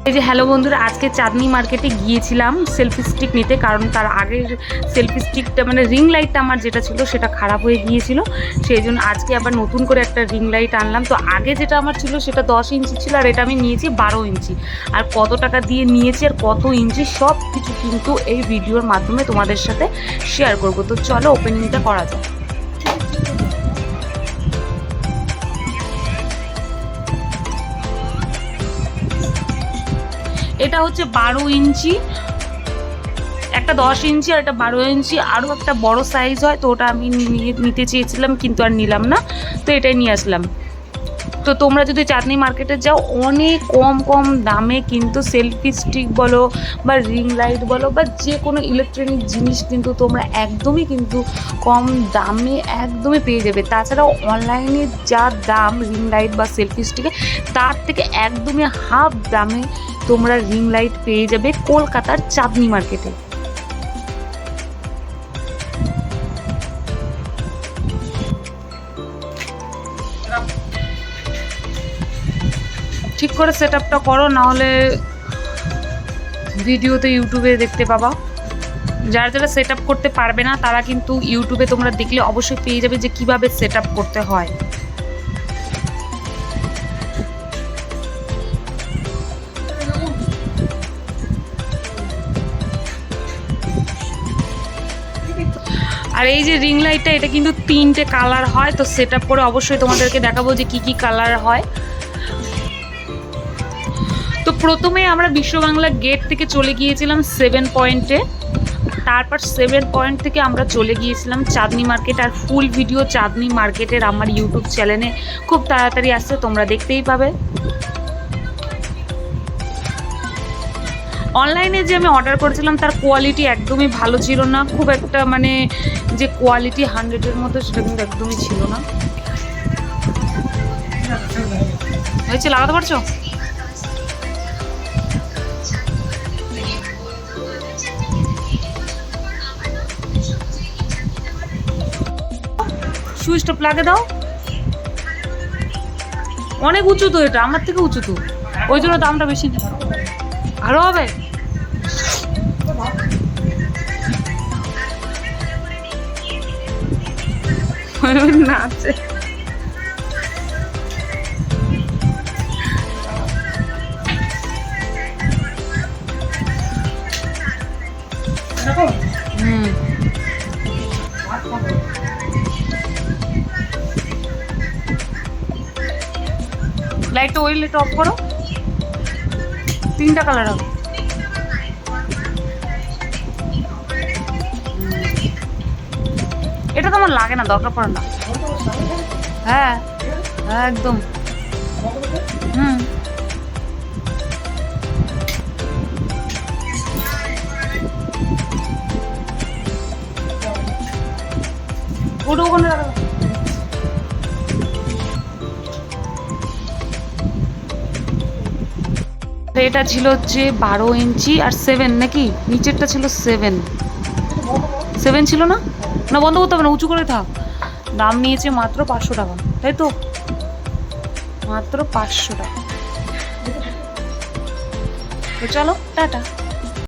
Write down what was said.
এই যে হ্যালো বন্ধুরা, আজকে চাঁদনি মার্কেটে গিয়েছিলাম সেলফি স্টিক নিতে, কারণ তার আগের সেলফি স্টিকটা মানে রিং লাইটটা আমার যেটা ছিল সেটা খারাপ হয়ে গিয়েছিল। সেই জন্য আজকে আবার নতুন করে একটা রিং লাইট আনলাম। তো আগে যেটা আমার ছিল সেটা 10 ইঞ্চি ছিল, আর এটা আমি নিয়েছি 12 ইঞ্চি। আর কত টাকা দিয়ে নিয়েছি আর কত ইঞ্চি সব কিছু কিন্তু এই ভিডিওর মাধ্যমে তোমাদের সাথে শেয়ার করবো। তো চলো ওপেনিংটা করা যায়। এটা হচ্ছে 12 ইঞ্চি, একটা 10 ইঞ্চি আর একটা 12 ইঞ্চি, আরও একটা বড় সাইজ হয়, তো ওটা আমি নিতে চেয়েছিলাম কিন্তু আর নিলাম না, তো এটাই নিয়ে আসলাম। তো তোমরা যদি চাঁদনি মার্কেটে যাও, অনেক কম কম দামে কিন্তু সেলফি স্টিক বলো বা রিং লাইট বলো বা যে কোনো ইলেকট্রনিক জিনিস কিন্তু তোমরা একদমই কিন্তু কম দামে একদমই পেয়ে যাবে। তাছাড়াও অনলাইনে যা দাম রিং লাইট বা সেলফি স্টিকে, তার থেকে একদমই হাফ দামে তোমরা রিং লাইট পেয়ে যাবে কলকাতার চাঁদনি মার্কেটে। ঠিক করে সেট আপটা করো, নাহলে ভিডিওতে ইউটিউবে দেখতে পাবা। যারা যারা সেট আপ করতে পারবে না তারা কিন্তু ইউটিউবে তোমরা দেখলে অবশ্যই পেয়ে যাবে যে কিভাবে সেট আপ করতে হয়। আর এই যে রিং লাইটটা, এটা কিন্তু 3টে কালার হয়। তো সেট আপ করে অবশ্যই তোমাদেরকে দেখাবো যে কি কি কালার হয়। তো প্রথমে আমরা বিশ্ববাংলা গেট থেকে চলে গিয়েছিলাম 7 পয়েন্টে, তারপর 7 পয়েন্ট থেকে আমরা চলে গিয়েছিলাম চাঁদনি মার্কেট। আর ফুল ভিডিও চাঁদনি মার্কেটের আমার ইউটিউব চ্যানেলে খুব তাড়াতাড়ি আসছে, তোমরা দেখতেই পাবে। অনলাইনে যে আমি অর্ডার করেছিলাম তার কোয়ালিটি একদমই ভালো ছিল না, খুব একটা মানে যে কোয়ালিটি 100-এর মধ্যে সেটা কিন্তু একদমই ছিল না। হয়েছে, লাগাতে পারছো? সুইচটা প্লাগে দাও। অনেক উঁচু তো, এটা আমার থেকে উঁচু তো, ওই জন্য দামটা বেশি। ভালো হবে না আছে। লাইটটা ওই লাইট অফ করো, 3টা কালার হবে। এটা তো আমার লাগে না, দরকার পড়ে না। হ্যাঁ হ্যাঁ একদম। ওটা ওখানে রাখা। এটা ছিল হচ্ছে 12 ইঞ্চি আর 7 নাকি, নিচেরটা ছিল 7 ছিল না? না বন্ধ করতে হবে না, উঁচু করে থাক। দাম নিয়েছে মাত্র 500 টাকা, তাই তো, মাত্র 500 টাকা। তো চলো টাটা।